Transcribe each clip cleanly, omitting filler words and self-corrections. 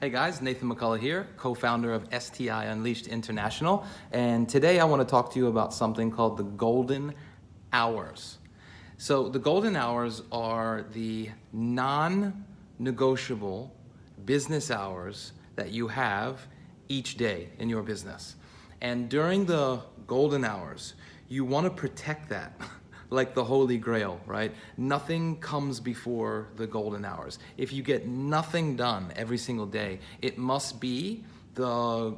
Hey guys, Nathan McCullough here, co-founder of STI Unleashed International, and today I want to talk to you about something called the golden hours. So the golden hours are the non-negotiable business hours that you have each day in your business. And during the golden hours, you want to protect that like the Holy Grail, right? Nothing comes before the golden hours. If you get nothing done every single day, it must be the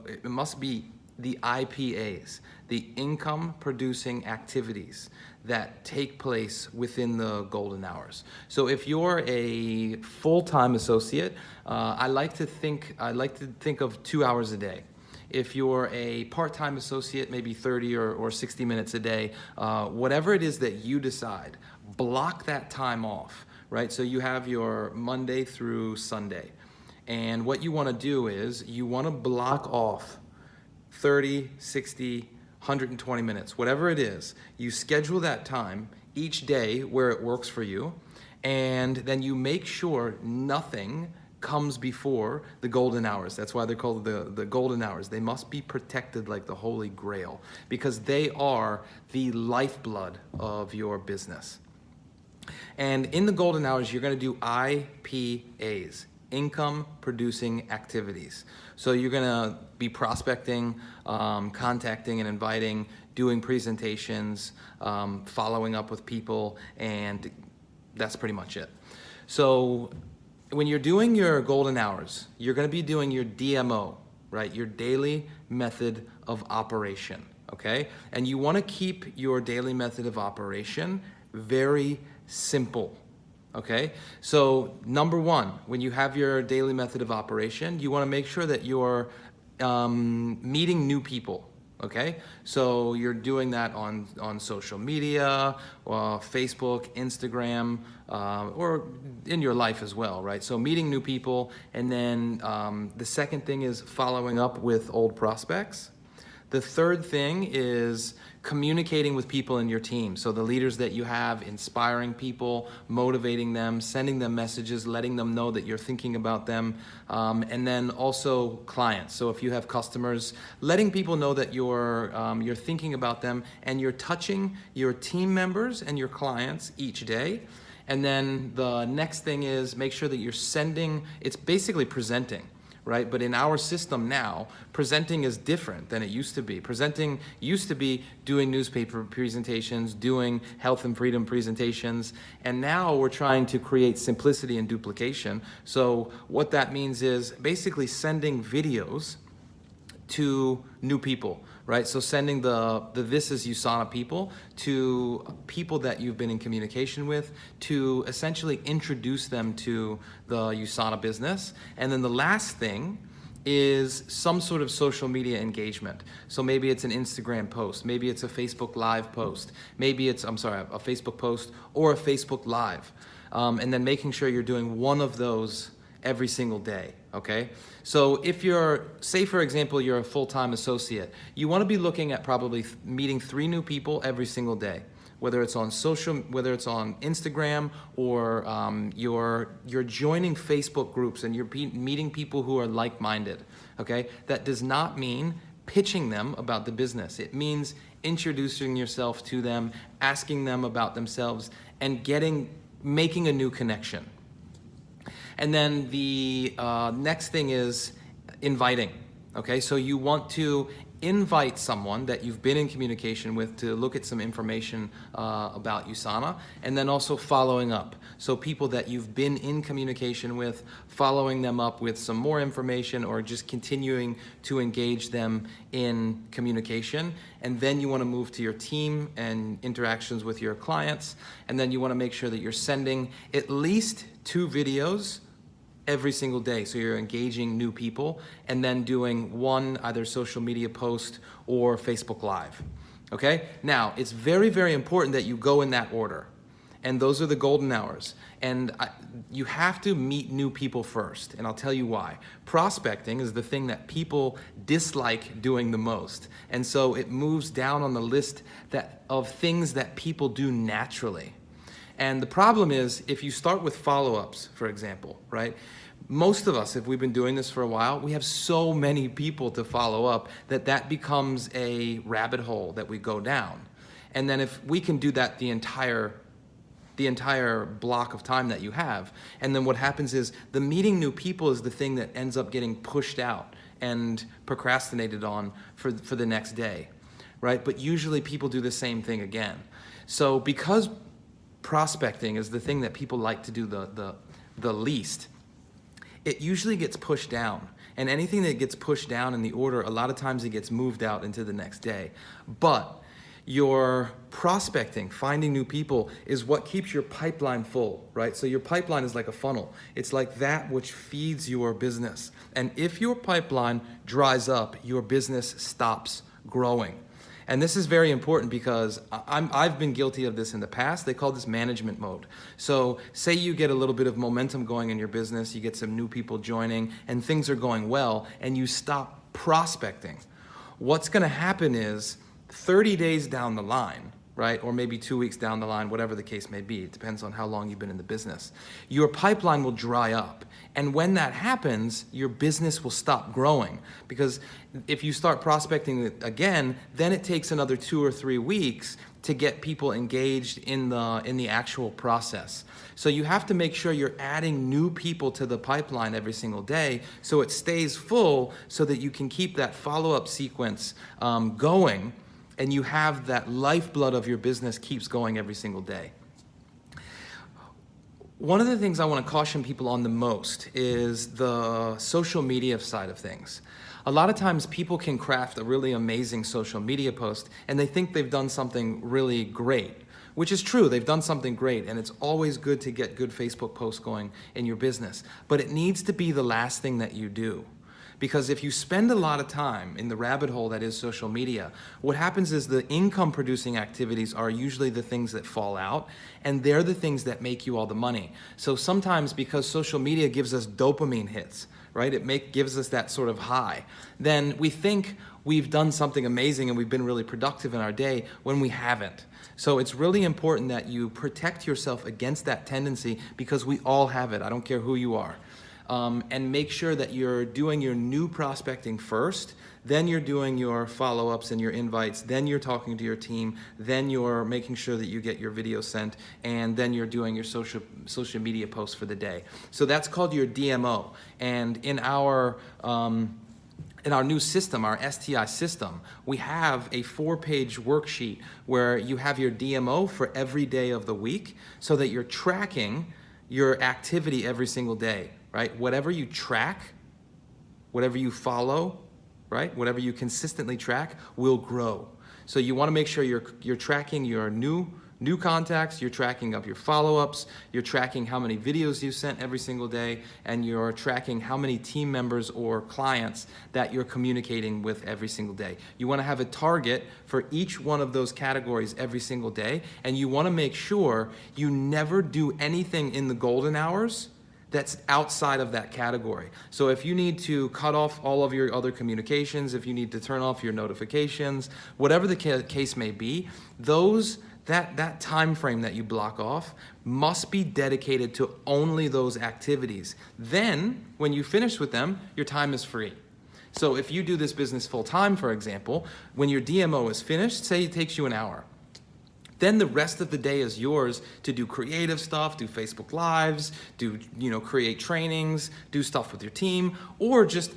IPAs, the income producing activities that take place within the golden hours. So if you're a full-time associate, I like to think of 2 hours a day. If you're a part-time associate, maybe 30 or 60 minutes a day, whatever it is that you decide, block that time off, right? So you have your Monday through Sunday. And what you want to do is you want to block off 30, 60, 120 minutes, whatever it is. You schedule that time each day where it works for you, and then you make sure nothing comes before the golden hours. That's why they're called the golden hours. They must be protected like the Holy Grail because they are the lifeblood of your business. And in the golden hours, you're going to do IPAs, income producing activities. So you're going to be prospecting, contacting and inviting, doing presentations, following up with people, and that's pretty much it. So when you're doing your golden hours, you're going to be doing your DMO, right? Your daily method of operation, okay? And you want to keep your daily method of operation very simple, okay? So number one, when you have your daily method of operation, you want to make sure that you're meeting new people. Okay, so you're doing that on social media, Facebook, Instagram, or in your life as well, right? So meeting new people, and then the second thing is following up with old prospects. The third thing is communicating with people in your team. So the leaders that you have, inspiring people, motivating them, sending them messages, letting them know that you're thinking about them. And then also clients. So if you have customers, letting people know that you're thinking about them and you're touching your team members and your clients each day. And then the next thing is make sure that you're sending, it's basically presenting. Right? But in our system now, presenting is different than it used to be. Presenting used to be doing newspaper presentations, doing health and freedom presentations, and now we're trying to create simplicity and duplication. So what that means is basically sending videos to new people, right? So sending the This is USANA people to people that you've been in communication with to essentially introduce them to the USANA business. And then the last thing is some sort of social media engagement. So maybe it's an Instagram post, maybe it's a Facebook Live post, maybe it's, a Facebook post or a Facebook Live. And then making sure you're doing one of those every single day, okay? So if you're, say for example, you're a full-time associate, you wanna be looking at probably meeting 3 new people every single day, whether it's on Instagram or you're joining Facebook groups and you're meeting people who are like-minded, okay? That does not mean pitching them about the business. It means introducing yourself to them, asking them about themselves, and making a new connection. And then the next thing is inviting, okay? So you want to invite someone that you've been in communication with to look at some information about USANA, and then also following up. So people that you've been in communication with, following them up with some more information or just continuing to engage them in communication. And then you want to move to your team and interactions with your clients. And then you want to make sure that you're sending at least 2 videos every single day. So you're engaging new people and then doing one either social media post or Facebook Live. Okay? Now, it's very, very important that you go in that order. And those are the golden hours. And you have to meet new people first. And I'll tell you why. Prospecting is the thing that people dislike doing the most. And so it moves down on the list of things that people do naturally. And the problem is, if you start with follow-ups, for example, right? most of us, if we've been doing this for a while, we have so many people to follow up that becomes a rabbit hole that we go down. And then if we can do that the entire block of time that you have, and then what happens is the meeting new people is the thing that ends up getting pushed out and procrastinated on for the next day, right? But usually people do the same thing again. So because prospecting is the thing that people like to do the least, it usually gets pushed down. And anything that gets pushed down in the order, a lot of times it gets moved out into the next day. But your prospecting, finding new people, is what keeps your pipeline full, right? So your pipeline is like a funnel. It's like that which feeds your business. And if your pipeline dries up, your business stops growing. And this is very important because I've been guilty of this in the past. They call this management mode. So say you get a little bit of momentum going in your business, you get some new people joining, and things are going well, and you stop prospecting. What's gonna happen is 30 days down the line, right, or maybe 2 weeks down the line, whatever the case may be, it depends on how long you've been in the business, your pipeline will dry up. And when that happens, your business will stop growing. Because if you start prospecting it again, then it takes another 2 or 3 weeks to get people engaged in the actual process. So you have to make sure you're adding new people to the pipeline every single day so it stays full, so that you can keep that follow-up sequence going, and you have that lifeblood of your business keeps going every single day. One of the things I want to caution people on the most is the social media side of things. A lot of times people can craft a really amazing social media post and they think they've done something really great, which is true. They've done something great, and it's always good to get good Facebook posts going in your business. But it needs to be the last thing that you do. Because if you spend a lot of time in the rabbit hole that is social media, what happens is the income producing activities are usually the things that fall out, and they're the things that make you all the money. So sometimes, because social media gives us dopamine hits, right? It gives us that sort of high. Then we think we've done something amazing and we've been really productive in our day when we haven't. So it's really important that you protect yourself against that tendency, because we all have it. I don't care who you are. And make sure that you're doing your new prospecting first, then you're doing your follow-ups and your invites, then you're talking to your team, then you're making sure that you get your video sent, and then you're doing your social media posts for the day. So that's called your DMO. And in our new system, our STI system, we have a 4-page worksheet where you have your DMO for every day of the week, so that you're tracking your activity every single day. Right? Whatever you track, whatever you follow, right? Whatever you consistently track will grow. So you want to make sure you're tracking your new contacts, you're tracking up your follow-ups, you're tracking how many videos you sent every single day, and you're tracking how many team members or clients that you're communicating with every single day. You want to have a target for each one of those categories every single day, and you want to make sure you never do anything in the golden hours that's outside of that category. So if you need to cut off all of your other communications, if you need to turn off your notifications, whatever the case may be, that time frame that you block off must be dedicated to only those activities. Then, when you finish with them, your time is free. So if you do this business full time, for example, when your DMO is finished, say it takes you an hour. Then the rest of the day is yours to do creative stuff, do Facebook Lives, create trainings, do stuff with your team, or just,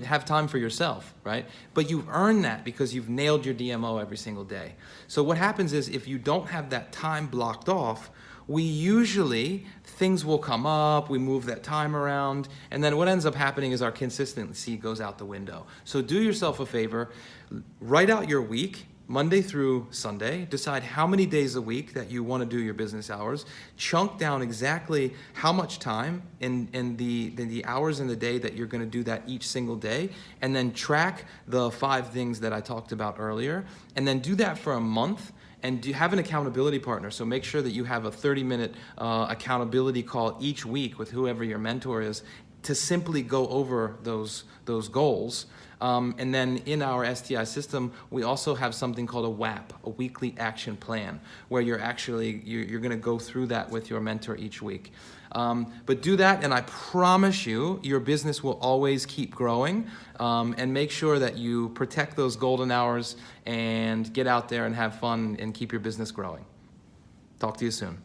have time for yourself, right? But you've earned that because you've nailed your DMO every single day. So what happens is, if you don't have that time blocked off, things will come up, we move that time around, and then what ends up happening is our consistency goes out the window. So do yourself a favor, write out your week, Monday through Sunday, decide how many days a week that you want to do your business hours, chunk down exactly how much time in the hours in the day that you're going to do that each single day, and then track the 5 things that I talked about earlier, and then do that for a month. And have an accountability partner. So make sure that you have a 30-minute accountability call each week with whoever your mentor is. to simply go over those goals. And then in our STI system, we also have something called a WAP, a weekly action plan, where you're going to go through that with your mentor each week. But do that, and I promise you, your business will always keep growing. And make sure that you protect those golden hours and get out there and have fun and keep your business growing. Talk to you soon.